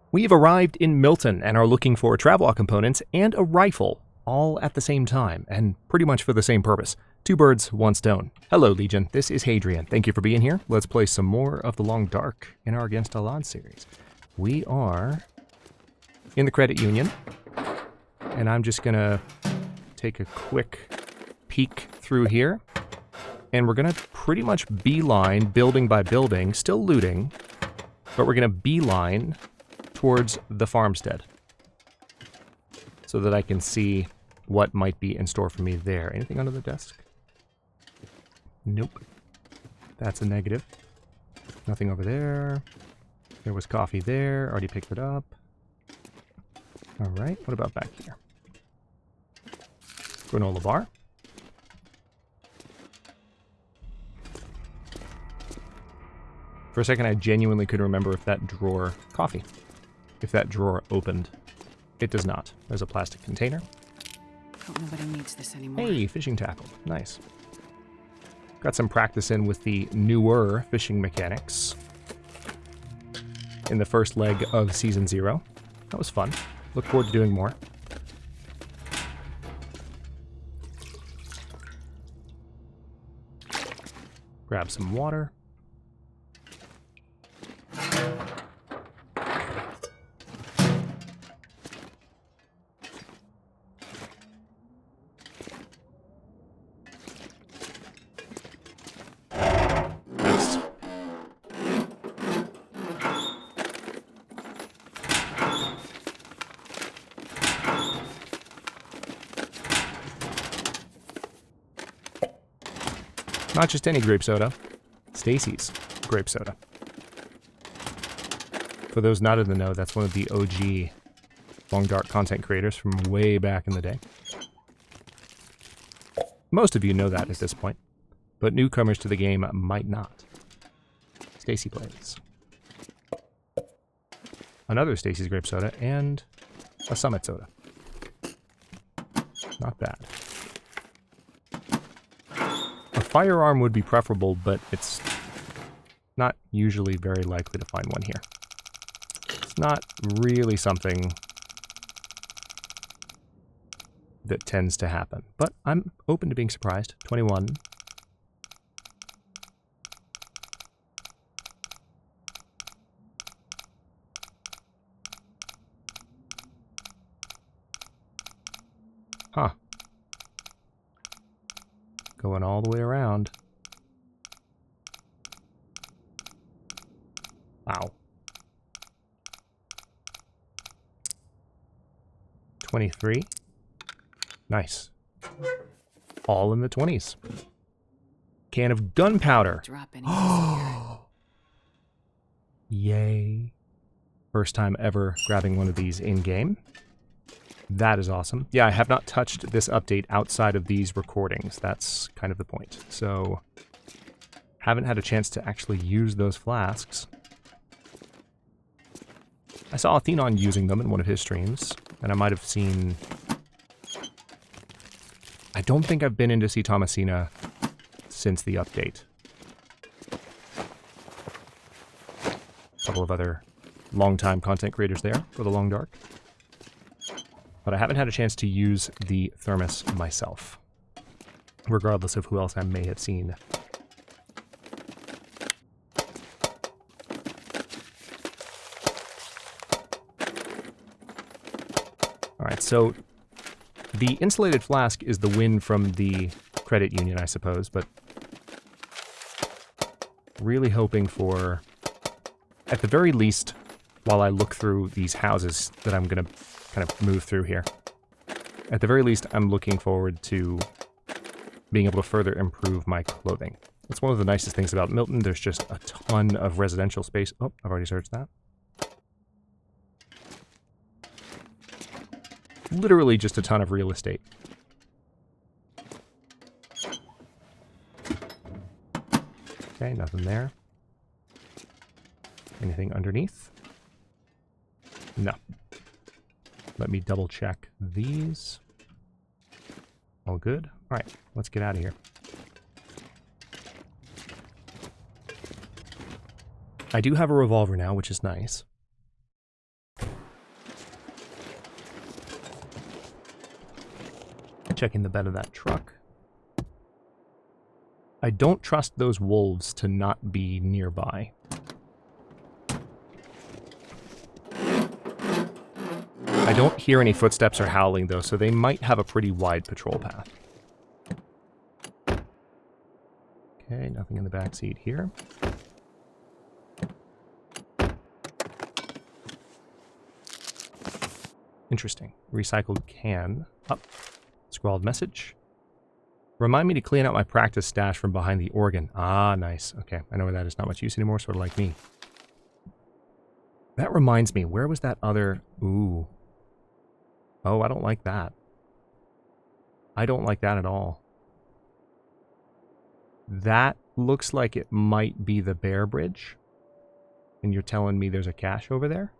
We've arrived in Milton and are looking for travel components and a rifle, all at the same time, and pretty much for the same purpose. Two birds, one stone. Hello, Legion. This is Hadrian. Thank you for being here. Let's play some more of the Long Dark in our Against All Odds series. We are in the credit union, and I'm just gonna take a quick peek through here, and we're gonna pretty much beeline building by building, still looting, but we're gonna beeline towards the farmstead so that I can see what might be in store for me there. Anything under the desk? Nope. That's a negative. Nothing over there. There was coffee there. Already picked it up. All right. What about back here? Granola bar. For a second, I genuinely couldn't remember if that drawer... Coffee. If that drawer opened. It does not. There's a plastic container. Hope nobody needs this anymore. Hey, fishing tackle. Nice. Got some practice in with the newer fishing mechanics in the first leg of Season 0. That was fun. Look forward to doing more. Grab some water. Not just any grape soda, Stacy's grape soda. For those not in the know, that's one of the OG Long Dark content creators from way back in the day. Most of you know that at this point, but newcomers to the game might not. Stacy plays. Another Stacy's grape soda and a Summit soda. Not bad. A firearm would be preferable, but it's not usually very likely to find one here. It's not really something that tends to happen, but I'm open to being surprised. 21. Huh. Going all the way around. Wow. 23. Nice. All in the 20s. Can of gunpowder. Yay. First time ever grabbing one of these in-game. That is awesome. Yeah, I have not touched this update outside of these recordings. That's kind of the point. So, haven't had a chance to actually use those flasks. I saw Athenon using them in one of his streams, and I might have seen... I don't think I've been in to see Thomasina since the update. A couple of other long-time content creators there for the Long Dark. But I haven't had a chance to use the thermos myself, regardless of who else I may have seen. Alright, so the insulated flask is the win from the credit union, I suppose, but really hoping for, at the very least, while I look through these houses that I'm going to kind of move through here. At the very least, I'm looking forward to being able to further improve my clothing. That's one of the nicest things about Milton. There's just a ton of residential space. Oh, I've already searched that. Literally just a ton of real estate. Okay, nothing there. Anything underneath? No. Let me double check these. All good. All right, let's get out of here. I do have a revolver now, which is nice. Checking the bed of that truck. I don't trust those wolves to not be nearby. I don't hear any footsteps or howling, though, so they might have a pretty wide patrol path. Okay, nothing in the backseat here. Interesting. Recycled can. Up. Scrawled message. Remind me to clean out my practice stash from behind the organ. Ah, nice. Okay, I know where that is. Not much use anymore, sort of like me. That reminds me, where was that other... Ooh. Oh, I don't like that. I don't like that at all. That looks like it might be the Bear Bridge. And you're telling me there's a cache over there?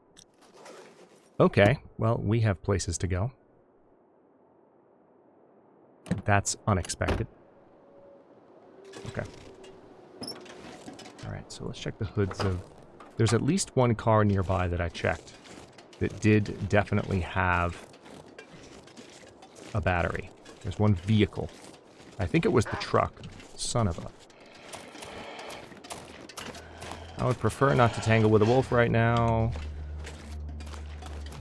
Okay, well, we have places to go. That's unexpected. Okay. Alright, so let's check the hoods of... There's at least one car nearby that I checked that did definitely have a battery. There's one vehicle. I think it was the truck. Son of a... I would prefer not to tangle with a wolf right now.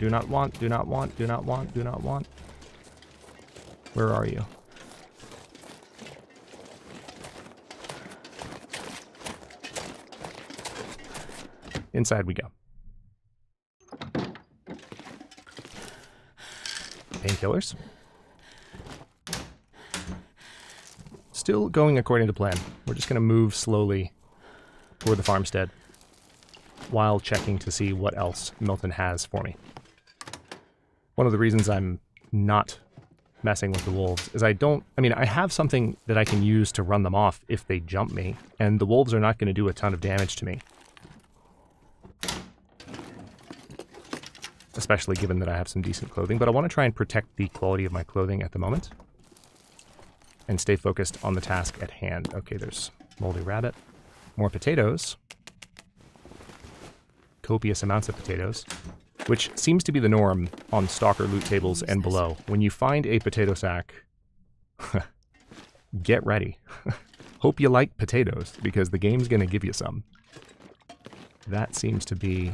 Do not want, do not want, do not want, do not want. Where are you? Inside we go. Painkillers. Still going according to plan. We're just going to move slowly toward the farmstead while checking to see what else Milton has for me. One of the reasons I'm not messing with the wolves is I have something that I can use to run them off if they jump me, and the wolves are not going to do a ton of damage to me. Especially given that I have some decent clothing, but I want to try and protect the quality of my clothing at the moment. And stay focused on the task at hand. Okay, there's moldy rabbit. More potatoes. Copious amounts of potatoes. Which seems to be the norm on Stalker loot tables and below. When you find a potato sack, get ready. Hope you like potatoes, because the game's going to give you some. That seems to be...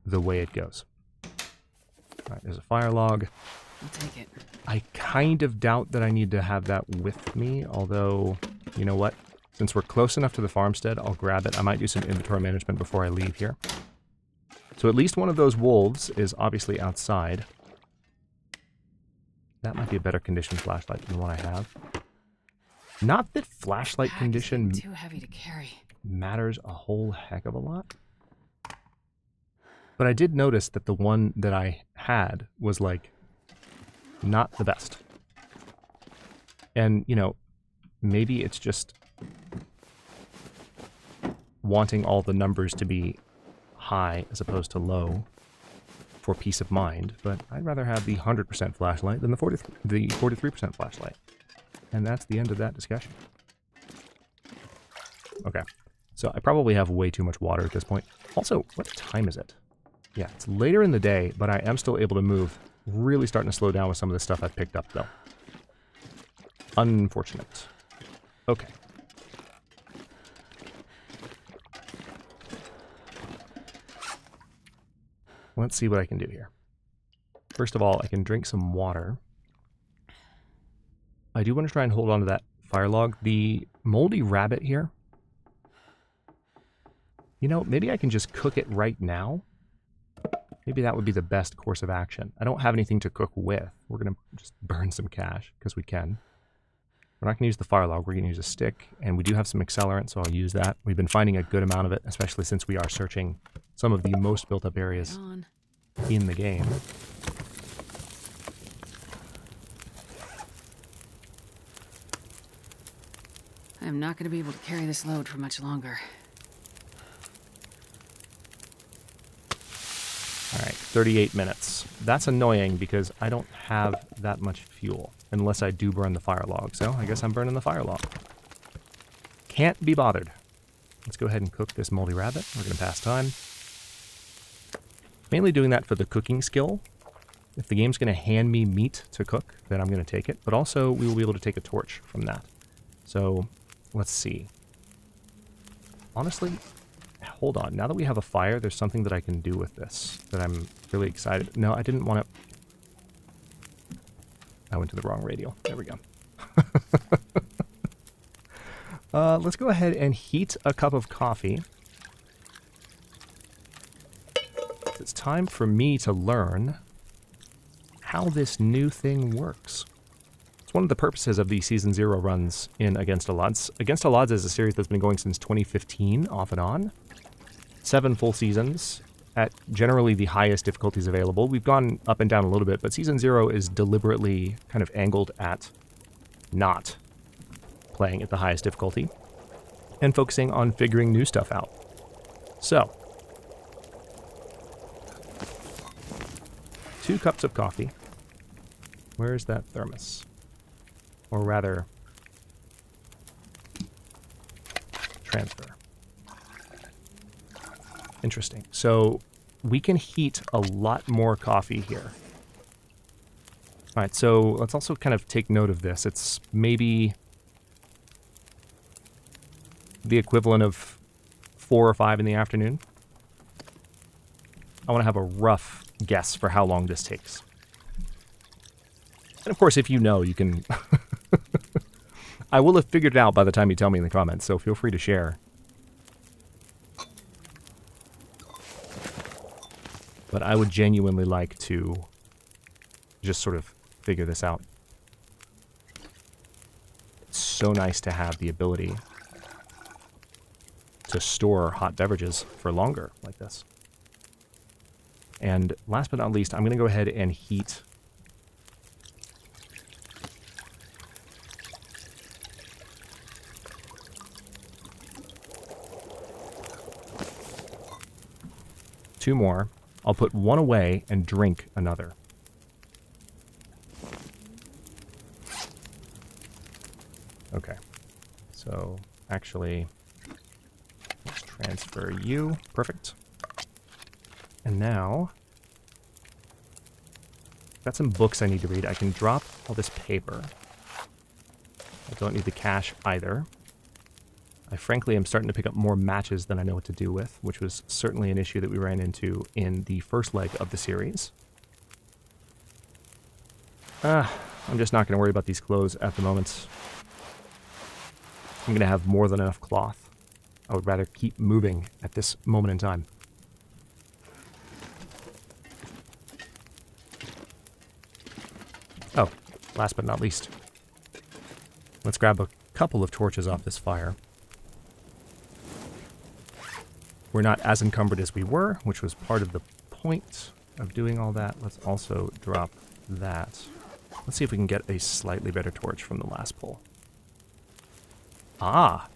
the way it goes. Alright, there's a fire log. I'll take it. I kind of doubt that I need to have that with me, although, you know what? Since we're close enough to the farmstead, I'll grab it. I might do some inventory management before I leave here. So at least one of those wolves is obviously outside. That might be a better condition flashlight than the one I have. Not that flashlight condition too heavy to carry. Matters a whole heck of a lot. But I did notice that the one that I had was, like, not the best. And, you know, maybe it's just wanting all the numbers to be high as opposed to low for peace of mind, but I'd rather have the 100% flashlight than the 43% flashlight. And that's the end of that discussion. Okay, so I probably have way too much water at this point. Also, what time is it? Yeah, it's later in the day, but I am still able to move. Really starting to slow down with some of the stuff I've picked up, though. Unfortunate. Okay. Let's see what I can do here. First of all, I can drink some water. I do want to try and hold on to that fire log. The moldy rabbit here. You know, maybe I can just cook it right now. Maybe that would be the best course of action. I don't have anything to cook with. We're going to just burn some cash, because we can. We're not going to use the fire log. We're going to use a stick, and we do have some accelerant, so I'll use that. We've been finding a good amount of it, especially since we are searching some of the most built-up areas in the game. I'm not going to be able to carry this load for much longer. Alright, 38 minutes. That's annoying because I don't have that much fuel, unless I do burn the fire log, so I guess I'm burning the fire log. Can't be bothered. Let's go ahead and cook this moldy rabbit. We're going to pass time. Mainly doing that for the cooking skill. If the game's going to hand me meat to cook, then I'm going to take it. But also, we will be able to take a torch from that. So, let's see. Honestly, hold on. Now that we have a fire, there's something that I can do with this that I'm really excited. No, I didn't want to... I went to the wrong radial. There we go. Let's go ahead and heat a cup of coffee. It's time for me to learn how this new thing works. It's one of the purposes of the Season 0 runs in Against All Odds. Against All Odds is a series that's been going since 2015, off and on. 7 full seasons at generally the highest difficulties available. We've gone up and down a little bit, but Season 0 is deliberately kind of angled at not playing at the highest difficulty and focusing on figuring new stuff out. So, 2 cups of coffee. Where's that thermos? Or rather, transfer. Interesting. So we can heat a lot more coffee here. All right, so let's also kind of take note of this. It's maybe the equivalent of 4 or 5 in the afternoon. I want to have a rough guess for how long this takes. And of course, if you know, you can... I will have figured it out by the time you tell me in the comments, so feel free to share. But I would genuinely like to just sort of figure this out. It's so nice to have the ability to store hot beverages for longer like this. And last but not least, I'm going to go ahead and heat two more. I'll put one away and drink another. Okay. So, actually, let's transfer you. Perfect. And now, got some books I need to read. I can drop all this paper. I don't need the cash either. I frankly am starting to pick up more matches than I know what to do with, which was certainly an issue that we ran into in the first leg of the series. I'm just not going to worry about these clothes at the moment. I'm going to have more than enough cloth. I would rather keep moving at this moment in time. Oh, last but not least, let's grab a couple of torches off this fire. We're not as encumbered as we were, which was part of the point of doing all that. Let's also drop that. Let's see if we can get a slightly better torch from the last pull. Ah,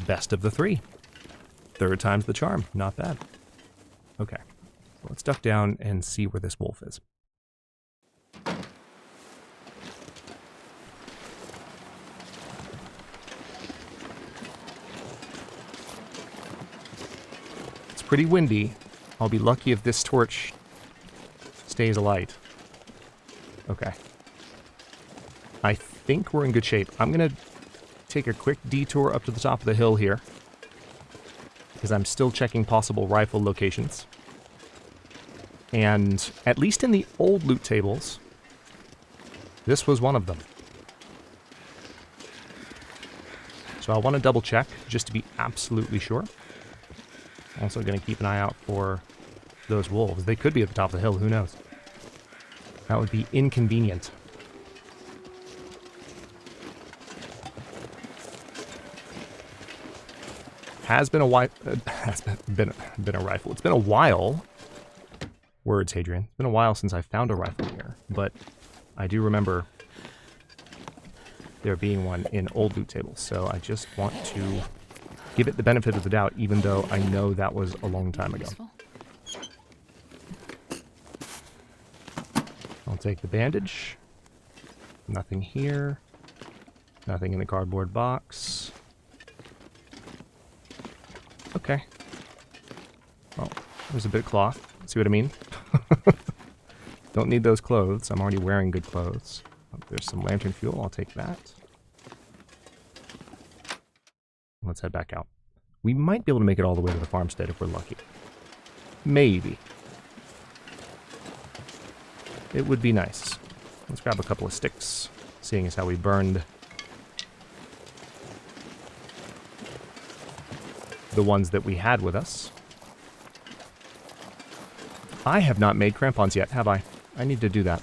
best of the 3. 3rd time's the charm. Not bad. Okay, so let's duck down and see where this wolf is. Pretty windy. I'll be lucky if this torch stays alight. Okay. I think we're in good shape. I'm going to take a quick detour up to the top of the hill here, because I'm still checking possible rifle locations. And at least in the old loot tables, this was one of them. So I want to double check just to be absolutely sure. Also going to keep an eye out for those wolves. They could be at the top of the hill, who knows? That would be inconvenient. Has been a has been a rifle. It's been a while. Words, Hadrian. It's been a while since I found a rifle here, but I do remember there being one in old loot tables, so I just want to give it the benefit of the doubt, even though I know that was a long time ago. I'll take the bandage. Nothing here. Nothing in the cardboard box. Okay. Well, there's a bit of cloth. See what I mean? Don't need those clothes. I'm already wearing good clothes. Oh, there's some lantern fuel. I'll take that. Let's head back out. We might be able to make it all the way to the farmstead if we're lucky. Maybe. It would be nice. Let's grab a couple of sticks, seeing as how we burned the ones that we had with us. I have not made crampons yet, have I? I need to do that.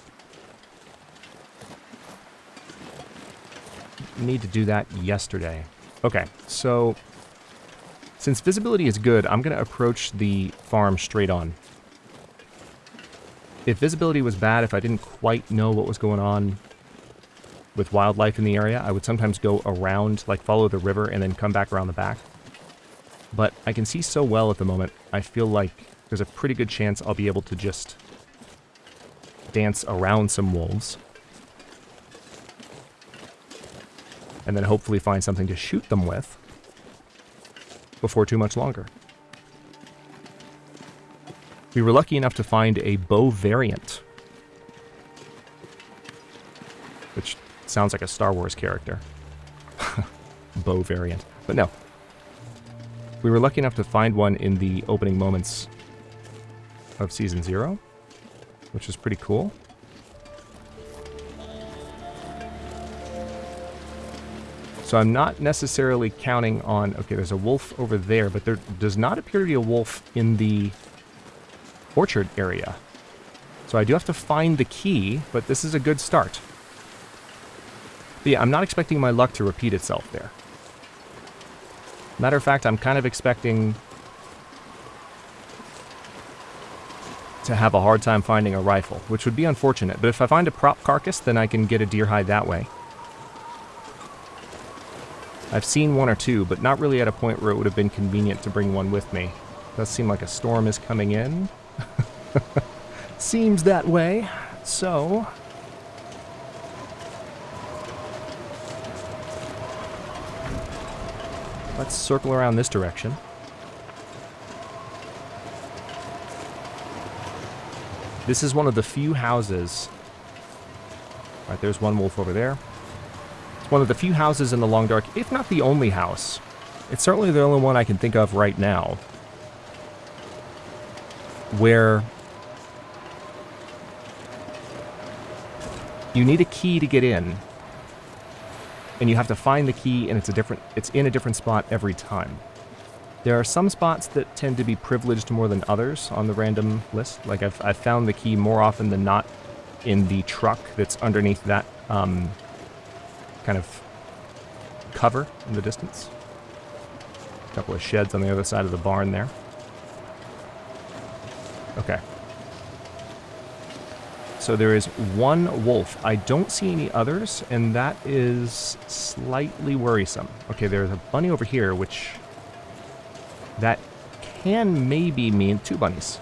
Need to do that yesterday. Okay, so since visibility is good, I'm going to approach the farm straight on. If visibility was bad, if I didn't quite know what was going on with wildlife in the area, I would sometimes go around, like follow the river and then come back around the back. But I can see so well at the moment, I feel like there's a pretty good chance I'll be able to just dance around some wolves. And then hopefully find something to shoot them with before too much longer. We were lucky enough to find a bow variant, which sounds like a Star Wars character. Bow variant. But no. We were lucky enough to find one in the opening moments of Season 0, which is pretty cool. So I'm not necessarily counting on... Okay, there's a wolf over there, but there does not appear to be a wolf in the orchard area. So I do have to find the key, but this is a good start. But yeah, I'm not expecting my luck to repeat itself there. Matter of fact, I'm kind of expecting to have a hard time finding a rifle, which would be unfortunate. But if I find a prop carcass, then I can get a deer hide that way. I've seen one or two, but not really at a point where it would have been convenient to bring one with me. Does seem like a storm is coming in. Seems that way. So let's circle around this direction. This is one of the few houses. Right, there's one wolf over there. It's one of the few houses in the Long Dark, if not the only house. It's certainly the only one I can think of right now where you need a key to get in, and you have to find the key, and it's in a different spot every time. There are some spots that tend to be privileged more than others on the random list. Like I've found the key more often than not in the truck that's underneath that kind of cover in the distance. A couple of sheds on the other side of the barn there. Okay. So there is one wolf. I don't see any others, and that is slightly worrisome. Okay, there's a bunny over here, which that can maybe mean two bunnies.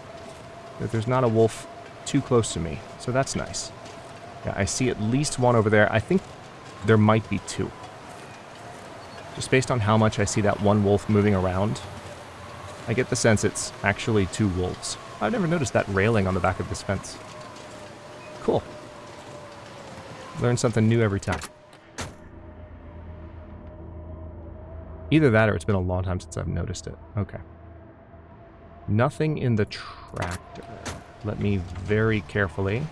That there's not a wolf too close to me, so that's nice. Yeah, I see at least one over there. I think there might be two. Just based on how much I see that one wolf moving around, I get the sense it's actually two wolves. I've never noticed that railing on the back of this fence. Cool. Learn something new every time. Either that or it's been a long time since I've noticed it. Okay. Nothing in the tractor. Let me very carefully...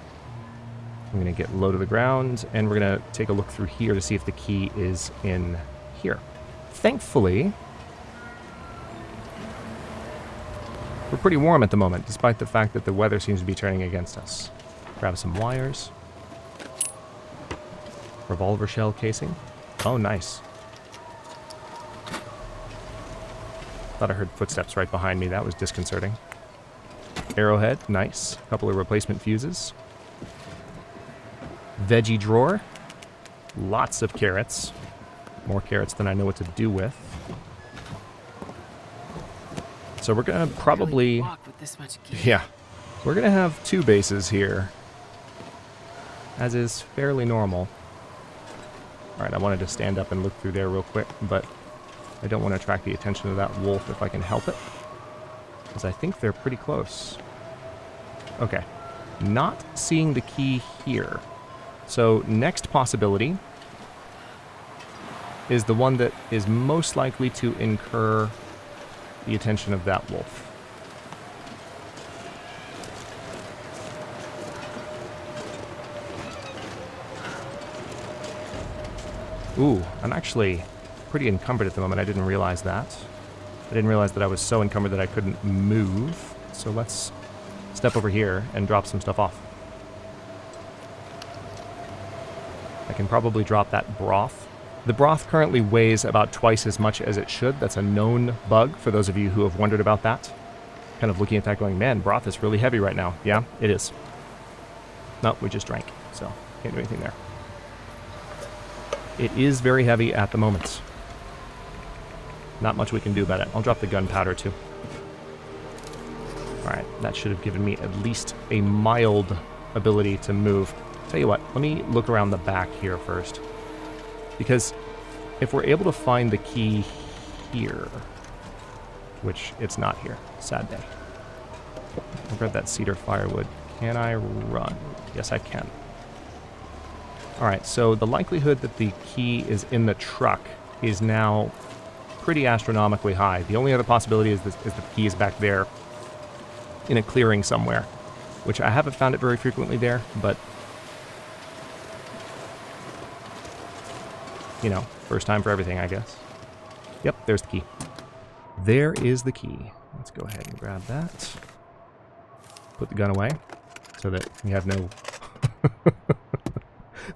I'm going to get low to the ground, and we're going to take a look through here to see if the key is in here. Thankfully, we're pretty warm at the moment, despite the fact that the weather seems to be turning against us. Grab some wires. Revolver shell casing. Oh, nice. Thought I heard footsteps right behind me. That was disconcerting. Arrowhead. Nice. A couple of replacement fuses. Veggie drawer. Lots of carrots. More carrots than I know what to do with. So we're gonna probably... walk with this much gear. Yeah. We're gonna have two bases here, as is fairly normal. Alright, I wanted to stand up and look through there real quick, but I don't want to attract the attention of that wolf if I can help it, because I think they're pretty close. Okay. Not seeing the key here. So next possibility is the one that is most likely to incur the attention of that wolf. Ooh, I'm actually pretty encumbered at the moment. I didn't realize that. I didn't realize that I was so encumbered that I couldn't move. So let's step over here and drop some stuff off. I can probably drop that broth. The broth currently weighs about twice as much as it should. That's a known bug for those of you who have wondered about that. Kind of looking at that going, man, broth is really heavy right now. Yeah, it is. No, we just drank, so can't do anything there. It is very heavy at the moment. Not much we can do about it. I'll drop the gunpowder too. Alright, that should have given me at least a mild ability to move. Tell you what, let me look around the back here first. Because if we're able to find the key here, which it's not here, sad day. I'll grab that cedar firewood. Can I run? Yes, I can. Alright, so the likelihood that the key is in the truck is now pretty astronomically high. The only other possibility is that the key is back there in a clearing somewhere, which I haven't found it very frequently there, but, you know, first time for everything, I guess. Yep, there's the key. There is the key. Let's go ahead and grab that. Put the gun away so that we have no...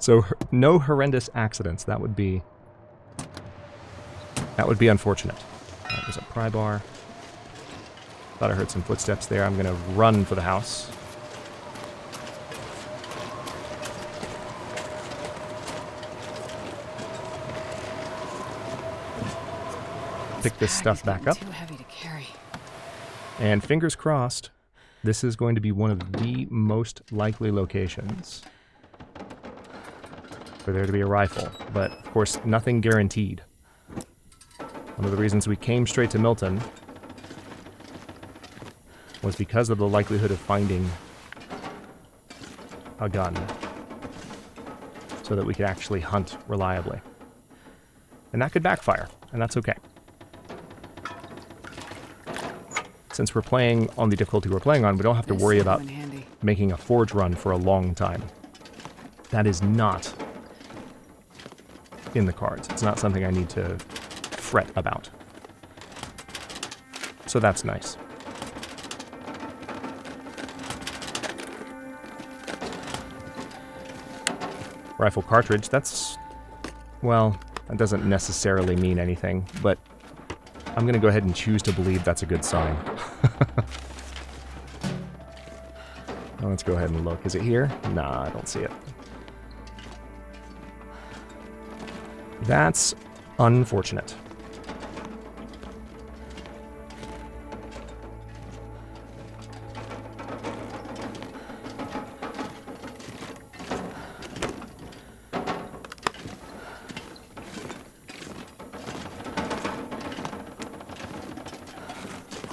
So, no horrendous accidents. That would be unfortunate. Right, there's a pry bar. Thought I heard some footsteps there. I'm going to run for the house. Pick this stuff back up. Too heavy to carry. And fingers crossed, this is going to be one of the most likely locations for there to be a rifle, but of course nothing guaranteed. One of the reasons we came straight to Milton was because of the likelihood of finding a gun, so that we could actually hunt reliably. And that could backfire, and that's okay. Since we're playing on the difficulty we're playing on, we don't have to worry about making a forge run for a long time. That is not in the cards. It's not something I need to fret about. So that's nice. Rifle cartridge, that's... well, that doesn't necessarily mean anything, but I'm going to go ahead and choose to believe that's a good sign. Well, let's go ahead and look. Is it here? Nah, I don't see it. That's unfortunate.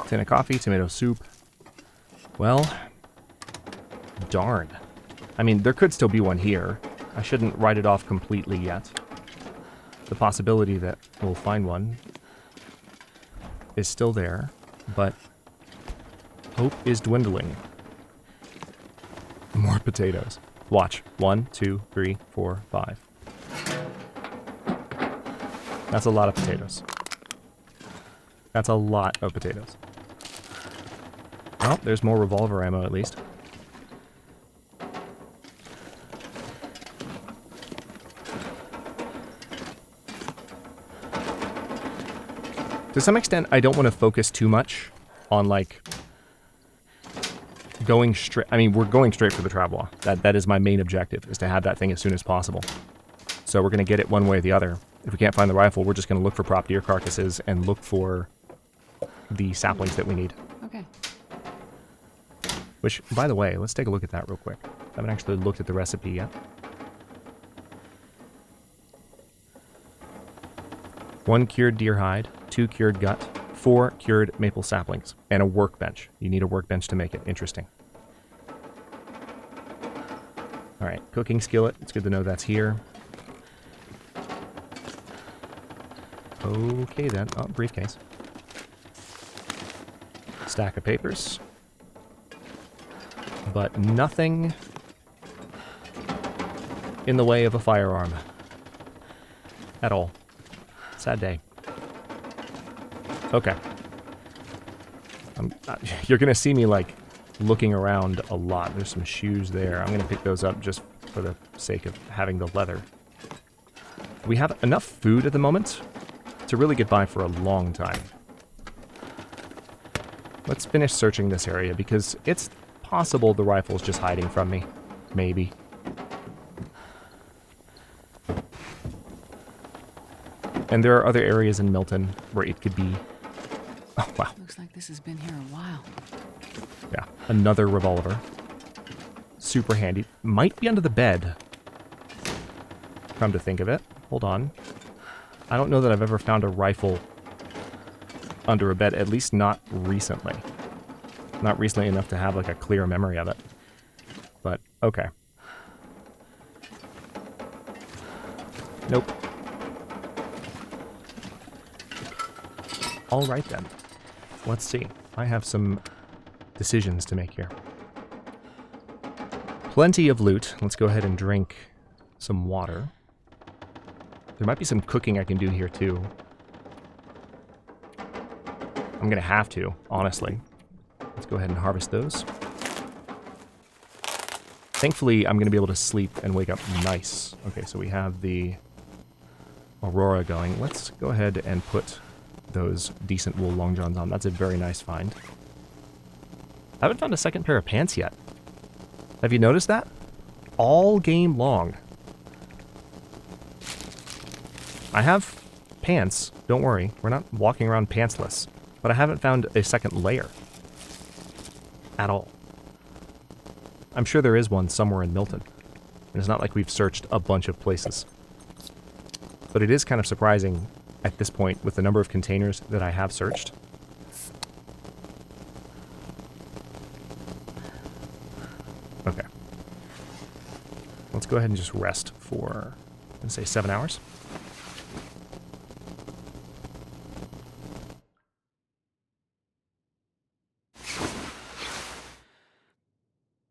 Tin of coffee, tomato soup. Well, darn. I mean, there could still be one here. I shouldn't write it off completely yet. The possibility that we'll find one is still there, but hope is dwindling. More potatoes. Watch. 1, 2, 3, 4, 5. That's a lot of potatoes. That's a lot of potatoes. Well, there's more revolver ammo at least. To some extent, I don't want to focus too much on, like, going straight... I mean, we're going straight for the Traveler. That is my main objective, is to have that thing as soon as possible. So we're going to get it one way or the other. If we can't find the rifle, we're just going to look for prop deer carcasses and look for the saplings that we need. Okay. Which, by the way, let's take a look at that real quick. I haven't actually looked at the recipe yet. 1 cured deer hide, 2 cured gut, 4 cured maple saplings, and a workbench. You need a workbench to make it. Interesting. Alright, cooking skillet. It's good to know that's here. Okay then. Oh, briefcase. Stack of papers. But nothing in the way of a firearm. At all. Sad day. Okay. You're gonna see me, like, looking around a lot. There's some shoes there. I'm gonna pick those up just for the sake of having the leather. We have enough food at the moment to really get by for a long time. Let's finish searching this area, because it's possible the rifle's just hiding from me. Maybe. And there are other areas in Milton where it could be... Oh, wow. Looks like this has been here a while. Yeah, another revolver. Super handy. Might be under the bed. Come to think of it. Hold on. I don't know that I've ever found a rifle under a bed, at least not recently. Not recently enough to have, like, a clear memory of it. But, okay. Nope. Alright then. Let's see. I have some decisions to make here. Plenty of loot. Let's go ahead and drink some water. There might be some cooking I can do here too. I'm gonna have to, honestly. Let's go ahead and harvest those. Thankfully, I'm gonna be able to sleep and wake up nice. Okay, so we have the Aurora going. Let's go ahead and put those decent wool long johns on. That's a very nice find. I haven't found a second pair of pants yet. Have you noticed that? All game long. I have pants, don't worry. We're not walking around pantsless. But I haven't found a second layer. At all. I'm sure there is one somewhere in Milton. And it's not like we've searched a bunch of places. But it is kind of surprising at this point with the number of containers that I have searched. Okay. Let's go ahead and just rest for, let's say, 7 hours.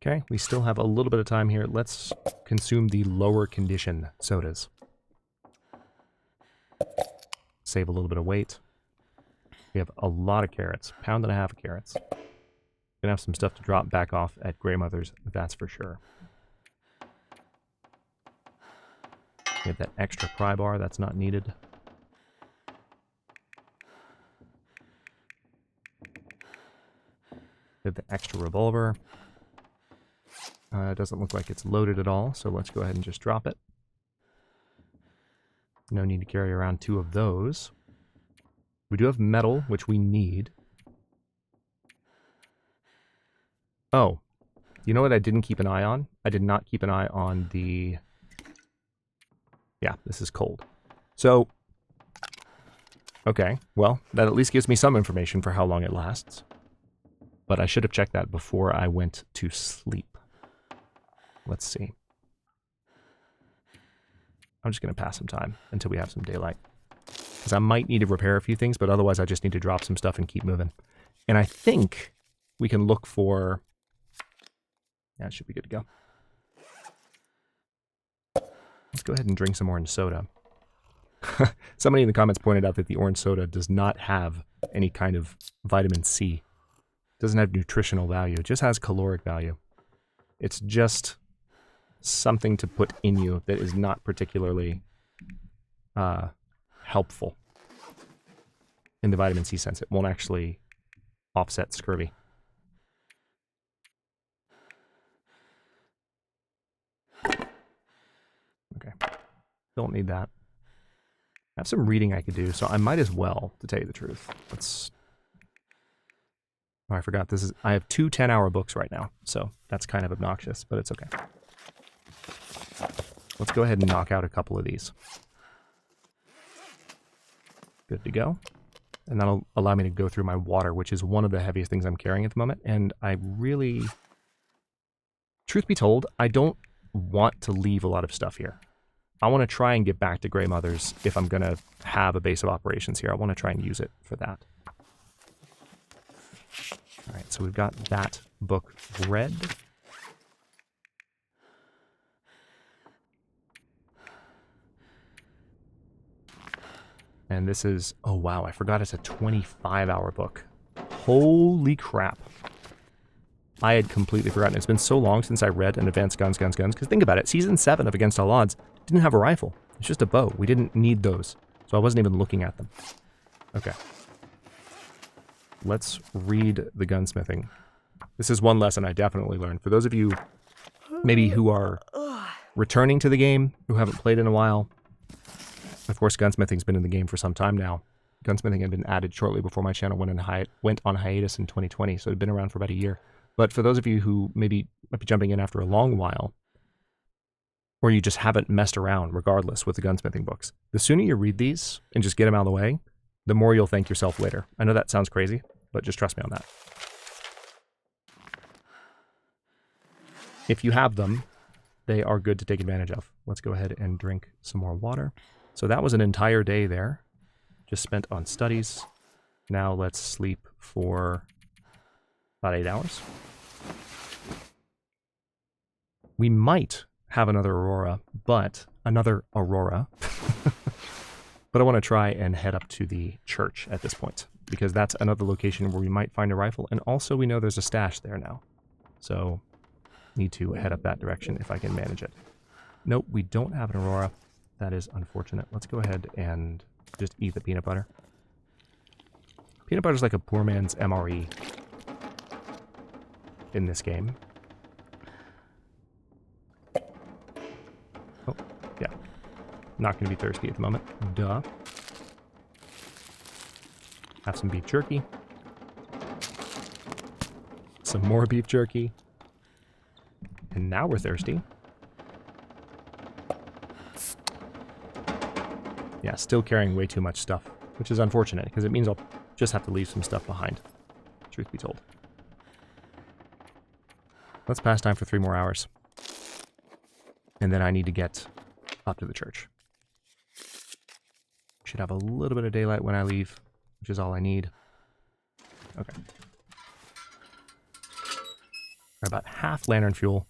Okay, we still have a little bit of time here. Let's consume the lower condition sodas. Save a little bit of weight. We have a lot of carrots. Pound and a half of carrots. Gonna have some stuff to drop back off at Grandmother's, that's for sure. We have that extra pry bar, that's not needed. We have the extra revolver. It doesn't look like it's loaded at all, so let's go ahead and just drop it. No need to carry around 2 of those. We do have metal, which we need. Oh, you know what I didn't keep an eye on? I did not keep an eye on the... Yeah, this is cold. So, okay, well, that at least gives me some information for how long it lasts. But I should have checked that before I went to sleep. Let's see. I'm just going to pass some time until we have some daylight. Because I might need to repair a few things, but otherwise I just need to drop some stuff and keep moving. And I think we can look for... Yeah, it should be good to go. Let's go ahead and drink some orange soda. Somebody in the comments pointed out that the orange soda does not have any kind of vitamin C. It doesn't have nutritional value. It just has caloric value. It's just something to put in you that is not particularly helpful in the vitamin C sense. It won't actually offset scurvy. Okay, don't need that. I have some reading I could do, so I might as well, to tell you the truth. Let's... Oh, I forgot, this is... I have 2 10-hour books right now, so that's kind of obnoxious, but it's okay. Let's go ahead and knock out a couple of these. Good to go. And that'll allow me to go through my water, which is one of the heaviest things I'm carrying at the moment, and I really... Truth be told, I don't want to leave a lot of stuff here. I want to try and get back to Grey Mothers if I'm going to have a base of operations here. I want to try and use it for that. All right, so we've got that book read. And this is, oh wow, I forgot it's a 25-hour book. Holy crap. I had completely forgotten. It's been so long since I read an Advanced Guns. Because think about it, Season 7 of Against All Odds didn't have a rifle. It's just a bow. We didn't need those. So I wasn't even looking at them. Okay. Let's read the gunsmithing. This is one lesson I definitely learned. For those of you maybe who are returning to the game, who haven't played in a while, of course, gunsmithing's been in the game for some time now. Gunsmithing had been added shortly before my channel went on hiatus in 2020, so it had been around for about a year. But for those of you who maybe might be jumping in after a long while, or you just haven't messed around regardless with the gunsmithing books, the sooner you read these and just get them out of the way, the more you'll thank yourself later. I know that sounds crazy, but just trust me on that. If you have them, they are good to take advantage of. Let's go ahead and drink some more water. So that was an entire day there, just spent on studies. Now let's sleep for about 8 hours. We might have another aurora, but I want to try and head up to the church at this point, because that's another location where we might find a rifle, and also we know there's a stash there now. So, need to head up that direction if I can manage it. Nope, we don't have an aurora. That is unfortunate. Let's go ahead and just eat the peanut butter. Peanut butter is like a poor man's MRE in this game. Oh, yeah. Not going to be thirsty at the moment. Duh. Have some beef jerky. Some more beef jerky. And now we're thirsty. Yeah, still carrying way too much stuff, which is unfortunate, because it means I'll just have to leave some stuff behind, truth be told. Let's pass time for 3 more hours. And then I need to get up to the church. Should have a little bit of daylight when I leave, which is all I need. Okay. We're about half lantern fuel.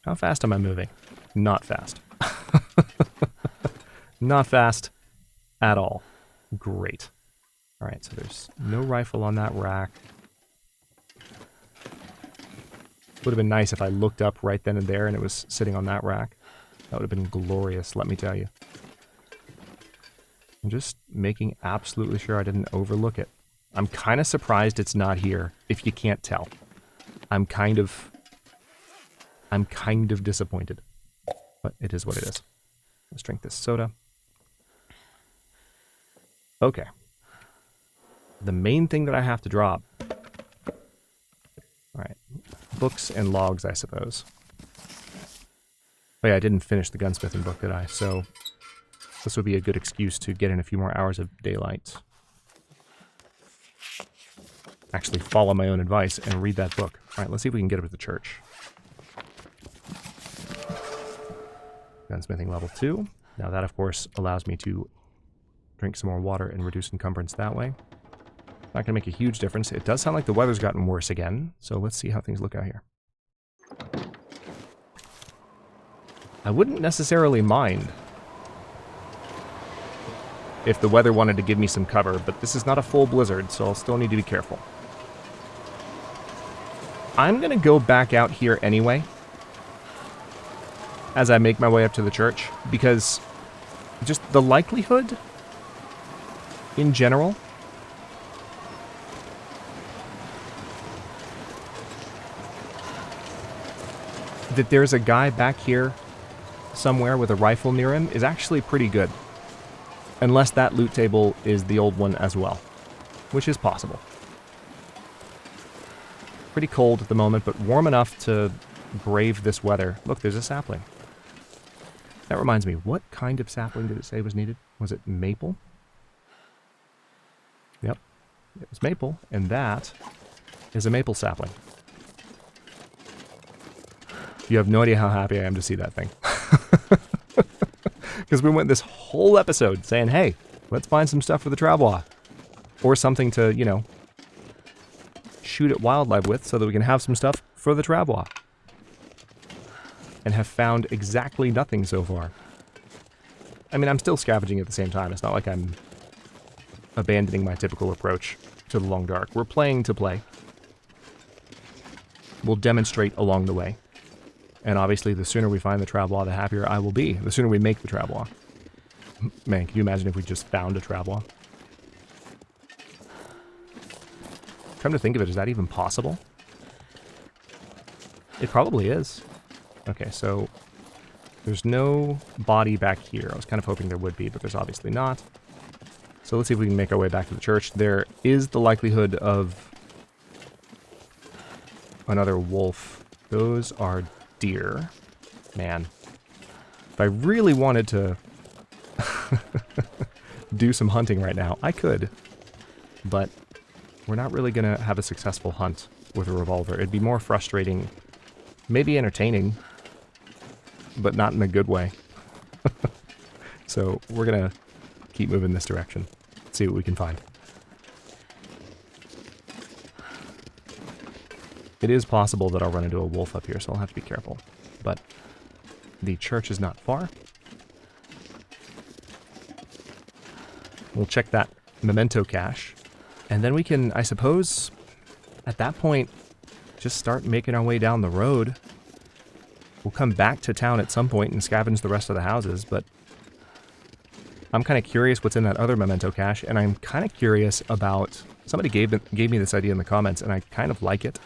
How fast am I moving? Not fast. Not fast at all. Great. All right, so there's no rifle on that rack. Would have been nice if I looked up right then and there and it was sitting on that rack. That would have been glorious, let me tell you. I'm just making absolutely sure I didn't overlook it. I'm kind of surprised it's not here, if you can't tell. I'm kind of disappointed. But it is what it is. Let's drink this soda. Okay. The main thing that I have to drop. Alright. Books and logs, I suppose. Oh yeah, I didn't finish the gunsmithing book, did I? So this would be a good excuse to get in a few more hours of daylight. Actually follow my own advice and read that book. Alright, let's see if we can get up to the church. Gunsmithing level 2. Now that, of course, allows me to drink some more water and reduce encumbrance that way. Not going to make a huge difference. It does sound like the weather's gotten worse again, so let's see how things look out here. I wouldn't necessarily mind if the weather wanted to give me some cover, but this is not a full blizzard, so I'll still need to be careful. I'm going to go back out here anyway as I make my way up to the church, because just the likelihood in general that there's a guy back here somewhere with a rifle near him is actually pretty good. Unless that loot table is the old one as well, which is possible. Pretty cold at the moment, but warm enough to brave this weather. Look, there's a sapling. That reminds me, what kind of sapling did it say was needed? Was it maple? Yep, it was maple, and that is a maple sapling. You have no idea how happy I am to see that thing. Because we went this whole episode saying, hey, let's find some stuff for the travois. Or something to, you know, shoot at wildlife with so that we can have some stuff for the travois. And have found exactly nothing so far. I mean, I'm still scavenging at the same time. It's not like I'm abandoning my typical approach to the long dark. We're playing to play. We'll demonstrate along the way. And obviously, the sooner we find the travois, the happier I will be. The sooner we make the travois. Man, can you imagine if we just found a travois? Come to think of it, is that even possible? It probably is. Okay, so there's no body back here. I was kind of hoping there would be, but there's obviously not. So let's see if we can make our way back to the church. There is the likelihood of another wolf. Those are deer. Man. If I really wanted to do some hunting right now, I could. But we're not really going to have a successful hunt with a revolver. It'd be more frustrating, maybe entertaining, but not in a good way. So we're going to keep moving this direction. See what we can find. It is possible that I'll run into a wolf up here, so I'll have to be careful. But the church is not far. We'll check that memento cache. And then we can, I suppose, at that point, just start making our way down the road. We'll come back to town at some point and scavenge the rest of the houses, but I'm kind of curious what's in that other memento cache, and I'm kind of curious about... Somebody gave me this idea in the comments, and I kind of like it.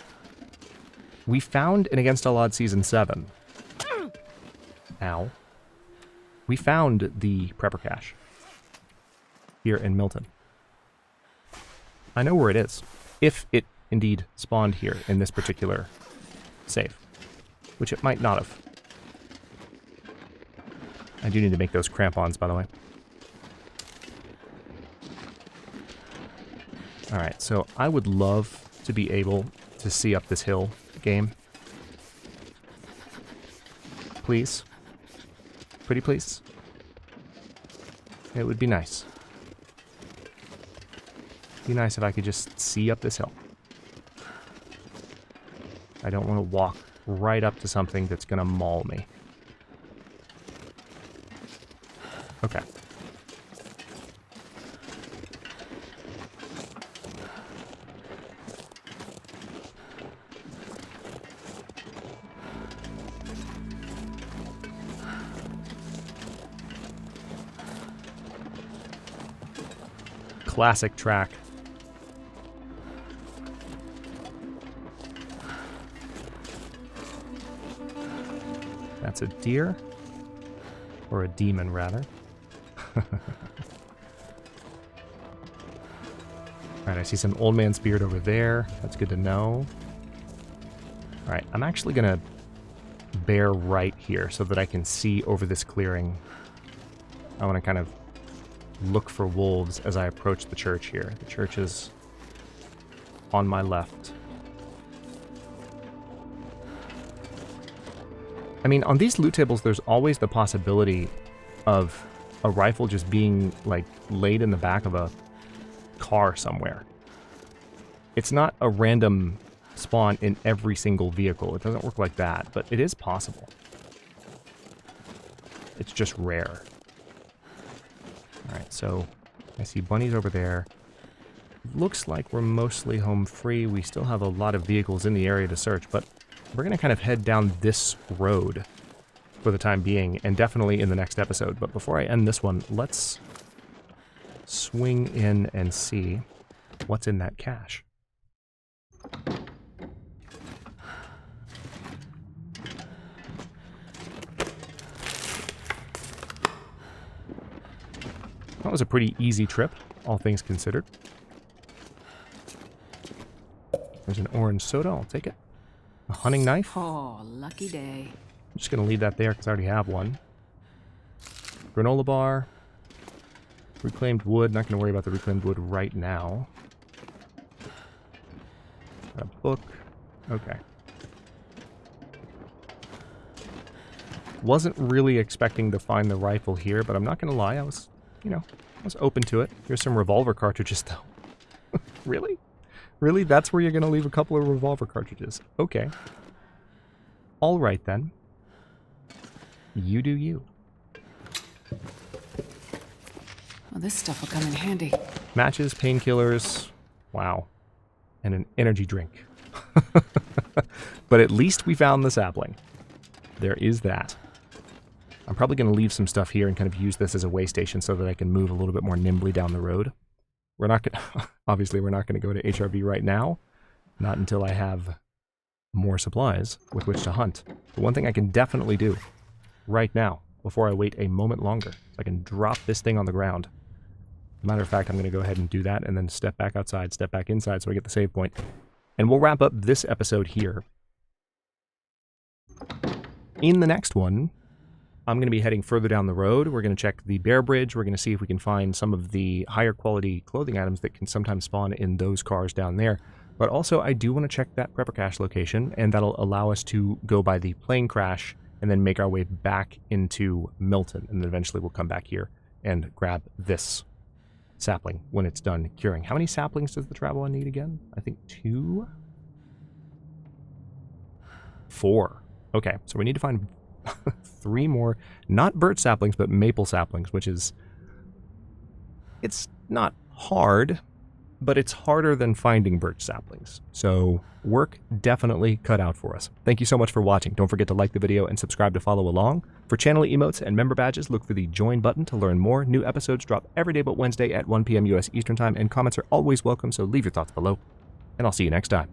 We found in Against All Odds Season 7... Ow. We found the prepper cache here in Milton. I know where it is, if it indeed spawned here in this particular save, which it might not have. I do need to make those crampons, by the way. Alright, so I would love to be able to see up this hill, game. Please. Pretty please. It would be nice. Be nice if I could just see up this hill. I don't want to walk right up to something that's going to maul me. Okay. Classic track. That's a deer. Or a demon, rather. Alright, I see some old man's beard over there. That's good to know. Alright, I'm actually going to bear right here so that I can see over this clearing. I want to kind of look for wolves as I approach the church here. The church is on my left. I mean, on these loot tables, there's always the possibility of a rifle just being, like, laid in the back of a car somewhere. It's not a random spawn in every single vehicle. It doesn't work like that, but it is possible. It's just rare. Alright, so I see bunnies over there. Looks like we're mostly home free. We still have a lot of vehicles in the area to search, but we're going to kind of head down this road for the time being, and definitely in the next episode. But before I end this one, let's swing in and see what's in that cache. That was a pretty easy trip, all things considered. There's an orange soda, I'll take it. A hunting knife. Oh, lucky day. I'm just going to leave that there because I already have one. Granola bar. Reclaimed wood. Not going to worry about the reclaimed wood right now. Got a book. Okay. Wasn't really expecting to find the rifle here, but I'm not going to lie, I was open to it. Here's some revolver cartridges, though. Really? Really? That's where you're going to leave a couple of revolver cartridges? Okay. All right, then. You do you. Well, this stuff will come in handy. Matches, painkillers. Wow. And an energy drink. But at least we found the sapling. There is that. I'm probably going to leave some stuff here and kind of use this as a way station so that I can move a little bit more nimbly down the road. We're not going obviously we're not going to go to HRV right now. Not until I have more supplies with which to hunt. But one thing I can definitely do right now, before I wait a moment longer, is I can drop this thing on the ground. As a matter of fact, I'm going to go ahead and do that and then step back outside, step back inside so I get the save point. And we'll wrap up this episode here. In the next one, I'm going to be heading further down the road. We're going to check the Bear Bridge. We're going to see if we can find some of the higher quality clothing items that can sometimes spawn in those cars down there. But also, I do want to check that prepper cache location, and that'll allow us to go by the plane crash and then make our way back into Milton. And then eventually we'll come back here and grab this sapling when it's done curing. How many saplings does the Traveler need again? I think 2? 4. Okay, so we need to find 3 more, not birch saplings, but maple saplings, which is, it's not hard, but it's harder than finding birch saplings. So work definitely cut out for us. Thank you so much for watching. Don't forget to like the video and subscribe to follow along. For channel emotes and member badges, look for the join button to learn more. New episodes drop every day but Wednesday at 1 p.m. US Eastern Time, and comments are always welcome, so leave your thoughts below. And I'll see you next time.